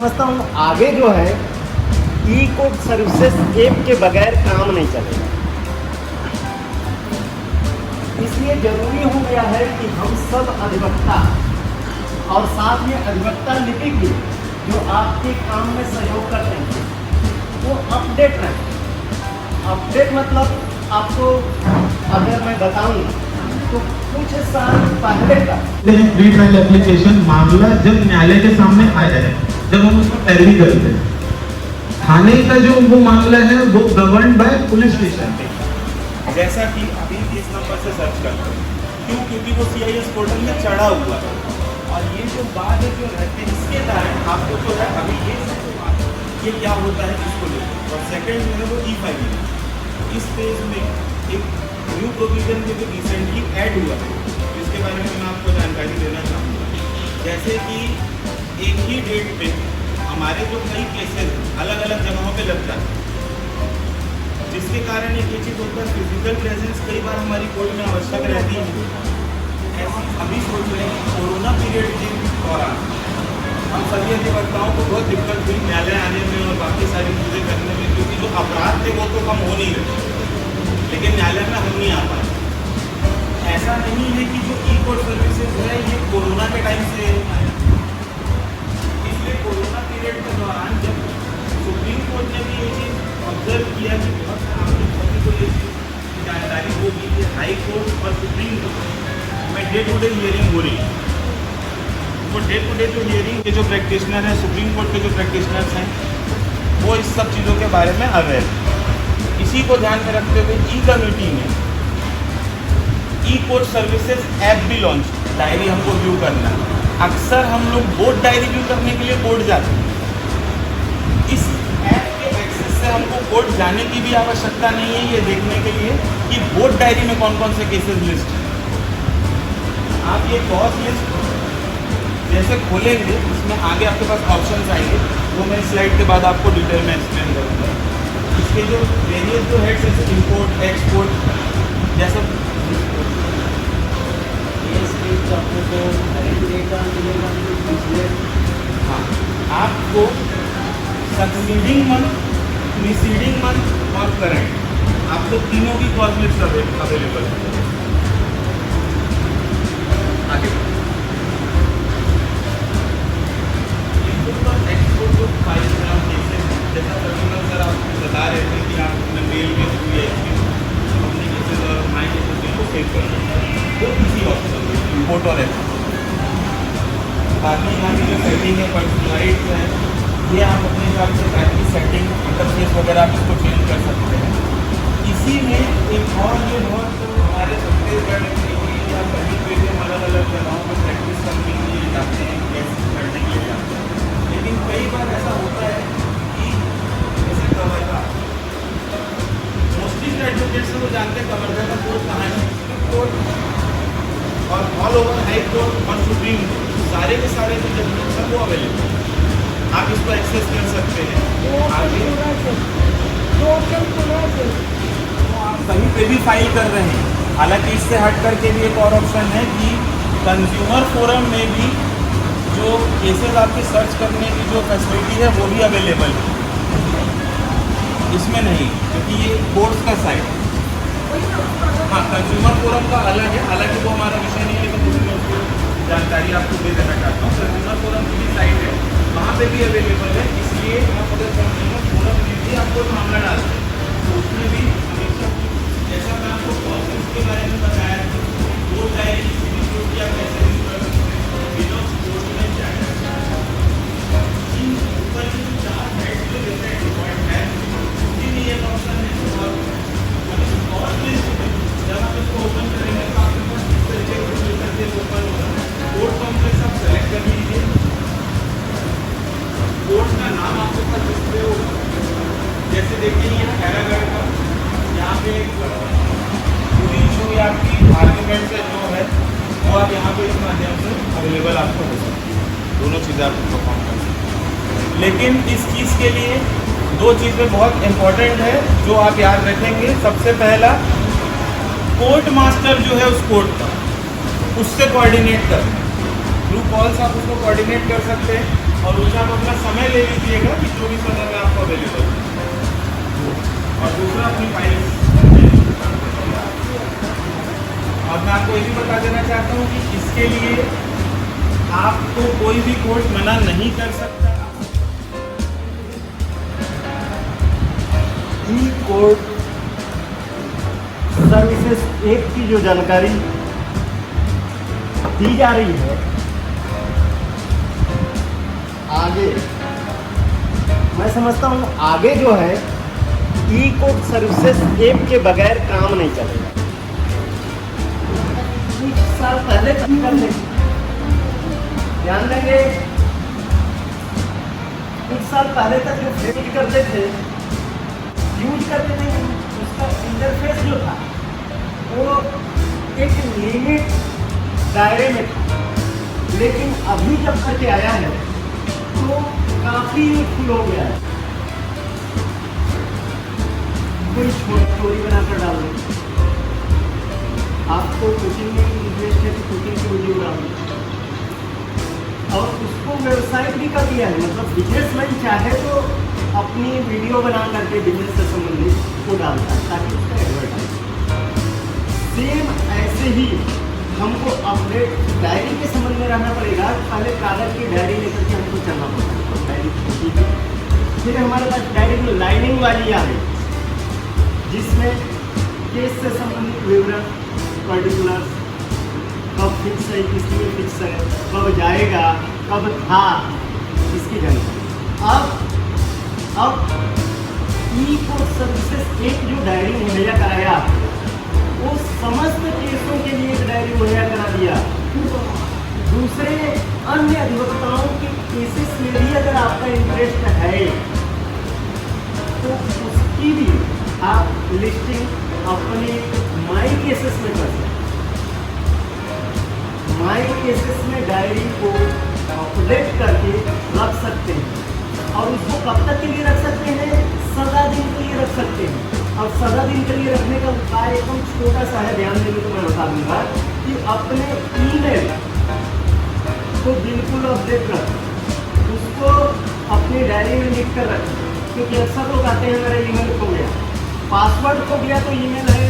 समझता हूँ आगे जो है ई कोर्ट सर्विसेज ऐप के बगैर काम नहीं चलेगा। इसलिए जरूरी हो गया है कि हम सब अधिवक्ता और साथ में अधिवक्ता लिपि भी जो आपके काम में सहयोग करते हैं वो अपडेट रहें। अपडेट मतलब आपको अगर मैं बताऊं तो कुछ साल पहले का प्री ट्रायल एप्लीकेशन मामला जब न्यायालय के सामने आया है, जब हम उसको पैरवी करते हैं, थाने का जो वो मामला है वो गवर्न बाय पुलिस स्टेशन। जैसा कि अभी इस नंबर से सर्च करते हैं, क्योंकि वो CIS पोर्टल में चढ़ा हुआ है और ये जो बात है जो रहते हैं इसके कारण आपको जो है अभी ये क्या होता है इसको लेकर। और सेकंड जो है वो E-फाइलिंग। इस पेज में एक न्यू प्रोविजन जो रिसेंटली ऐड हुआ है जिसके बारे में मैं आपको जानकारी देना चाहूँगा। जैसे कि एक ही डेट पे हमारे जो कई केसेस अलग अलग जगहों पे लग जाते हैं, जिसके कारण एक ये चीज़ होता है फिजिकल प्रेजेंस कई बार हमारी कोर्ट में आवश्यक रहती है। ऐसे अभी सोच रहे हैं कोरोना पीरियड के दौरान हम सभी अधिवक्ताओं को बहुत दिक्कत हुई न्यायालय आने में और बाकी सारी चीज़ें करने में, क्योंकि जो अपराध थे वो तो कम हो नहीं रहे, लेकिन न्यायालय में हम नहीं आ पाए। ऐसा नहीं है कि जो ई कोर्ट सर्विसेज है ये कोरोना के टाइम से आया। इसलिए कोरोना पीरियड के दौरान जब सुप्रीम कोर्ट ने भी ये चीज़ ऑब्जर्व किया कि बहुत सभी को ये चीज़ जानकारी होगी कि हाई कोर्ट और सुप्रीम कोर्ट में डे टू डे हियरिंग हो रही है। वो डे टू डे जो हियरिंग के जो प्रैक्टिशनर हैं, सुप्रीम कोर्ट के जो प्रैक्टिशनर्स हैं, वो इस सब चीज़ों के बारे में अवेयर हैं। इसी को ध्यान में रखते हुए ई कमेटी ने ई कोर्ट सर्विसेज ऐप भी लॉन्च, डायरी हमको व्यू करना। अक्सर हम लोग बोर्ड डायरी व्यू करने के लिए कोर्ट जाते हैं। इस ऐप के एक्सेस से हमको कोर्ट जाने की भी आवश्यकता नहीं है ये देखने के लिए कि बोर्ड डायरी में कौन कौन से केसेस लिस्ट हैं। आप ये कॉज लिस्ट जैसे खोलेंगे इसमें आगे आपके पास ऑप्शंस आएंगे, वो मैं स्लाइड के बाद आपको डिटेल में एक्सप्लेन करूँगा। इसके जो वेरियस जो हेड्स जैसे इंपोर्ट एक्सपोर्ट जैसे हाँ, आपको सक्सीडिंग मंथ, प्रीसीडिंग मंथ और करंट आपको तीनों की कॉज लिस्ट अवेलेबल है। आगे एक्सपोर्ट जो 5 ग्राम केसेस जैसा पर्टिकुलर सर आप बता रहे थे कि आप अपने मेल में अपने केसेस और हमारे केसेस को सेव कर वो इसी ऑप्शन इम्पोर्ट और एक्सपोर्ट। बाकी यहाँ की जो सेटिंग है पर्सनलाइज है, ये आप अपने हिसाब से बाकी सेटिंग इंटरफेस वगैरह आप इसको चेंज कर सकते हैं। इसी में एक और जो बहुत हमारे छत्तीसगढ़ या कहीं पे भी अलग अलग जगहों पर प्रैक्टिस करने के लिए जाते हैं, केस करने के लिए जाते हैं, लेकिन कई बार ऐसा होता है कि जैसे कवर्धा मोस्टली एडवोकेट से वो जानते हैं कवर्धा का कोर्ट कहाँ है, कोर्ट और ऑल ओवर हाई कोर्ट और सुप्रीम कोर्ट सारे के सारे जो जजमेंट्स हैं वो अवेलेबल, आप इसको एक्सेस कर सकते हैं। आगे तो आप कहीं पे भी फाइल कर रहे हैं। हालांकि इससे हट करके भी एक और ऑप्शन है कि कंज्यूमर फोरम में भी जो केसेस आपके सर्च करने की जो फैसिलिटी है वो भी अवेलेबल है, इसमें नहीं, क्योंकि ये कोर्ट्स का साइट है। हाँ, कंज्यूमर फोरम का अलग है, हालांकि वो हमारा विषय नहीं है, लेकिन उसमें उसकी जानकारी आपको दे देना चाहता हूँ। कंज्यूमर फोरम की भी साइट है, वहाँ पे भी अवेलेबल है। इसलिए आप अगर कंज्यूमर फोरम में भी आपको मामला डालते हैं तो उसमें भी हमेशा जैसा मैं आपको प्रोसेस के बारे में बताया था, वो डायरी या कैसे यूज कर सकते हैं बिना कोर्ट में जाए। इन ऊपर की 4 हेड जो जैसे डिफॉल्ट है उसके लिए एक ऑप्शन है और लिस्ट में जब आप इसको ओपन करेंगे तो आपके पास इस तरीके से ओपन होगा। कोर्ट कॉम्प्लेक्स आप सेलेक्ट कर लीजिए, कोर्ट का नाम आपके पास डिस्प्ले होगा। जैसे देखिए ये खैरागढ़ का, यहाँ पे पूरी जो आपकी आर्ग्यूमेंट है जो है वो आप यहाँ पे इस माध्यम से अवेलेबल आपको हो सकती है। दोनों चीज़ें आप परफॉर्म कर सकते हैं, लेकिन इस चीज़ के लिए 2 चीज़ें बहुत इंपॉर्टेंट है जो आप याद रखेंगे। सबसे पहला, कोर्ट मास्टर जो है उस कोर्ट का, उससे कोऑर्डिनेट करना। थ्रू कॉल्स आप उसको कोऑर्डिनेट कर सकते हैं। और उसमें आप अपना समय ले लीजिएगा कि जो भी समय में आपको अवेलेबल है। और दूसरा अपनी फाइल्स, और मैं आपको ये भी बता देना चाहता हूँ कि इसके लिए आपको कोई भी कोर्ट मना नहीं कर सकता। ई कोर्ट सर्विसेज एक्ट की जो जानकारी दी जा रही है आगे, मैं समझता हूँ आगे जो है ई कोर्ट सर्विसेज एक्ट के बगैर काम नहीं चलेगा। कुछ साल पहले तक कर लेंगे, ध्यान देंगे, कुछ साल पहले तक जो फेल करते थे, यूज करते थे, उसका इंटरफेस जो था वो एक लिमिट दायरे में था। लेकिन अभी जब करके आया है तो काफ़ी फुल हो गया है। कोई स्टोरी बनाकर डाल दें, आपको कुकिंग में इंटरेस्ट है तो कुकिंग की वीडियो डाल दें, और उसको व्यवसाय भी कर दिया है। मतलब बिजनेसमैन चाहे तो अपनी वीडियो बना करके बिजनेस से संबंधित को डालता है ताकि उसका एडवर्टाइज। सेम ऐसे ही हमको अपडेट डायरी के संबंध में रहना पड़ेगा। पहले कागज की डायरी लेकर के हमको चलना पड़ेगा, तो डायरी छोटी थी, फिर हमारे पास डायरी में लाइनिंग वाली आ गई जिसमें केस से संबंधित विवरण, पर्टिकुलर, कब फिक्स है, किसलिए फिक्स है, कब जाएगा, कब था, इसकी जानकारी। अब ई कोर्ट सर्विसेज एक जो डायरी मुहैया कराया वो समस्त केसों के लिए एक डायरी मुहैया करा दिया। दूसरे अन्य अधिवक्ताओं के केसेस में भी अगर आपका इंटरेस्ट है तो उसकी भी आप लिस्टिंग अपने माई केसेस में कर सकते हैं। माई केसेस में डायरी को अपडेट करके रख सकते हैं, और उसको कब तक के लिए रख सकते हैं? सदा दिन के लिए रख सकते हैं। और सदा दिन के लिए रखने का उपाय एकदम छोटा सा है, ध्यान देंगे तो मैं बता दूंगा कि अपने ईमेल को बिल्कुल अपडेट रखें, उसको अपनी डायरी में लिख कर रखें। क्योंकि अक्सर लोग आते हैं मेरा ईमेल खो गया, पासवर्ड खो गया, तो ईमेल है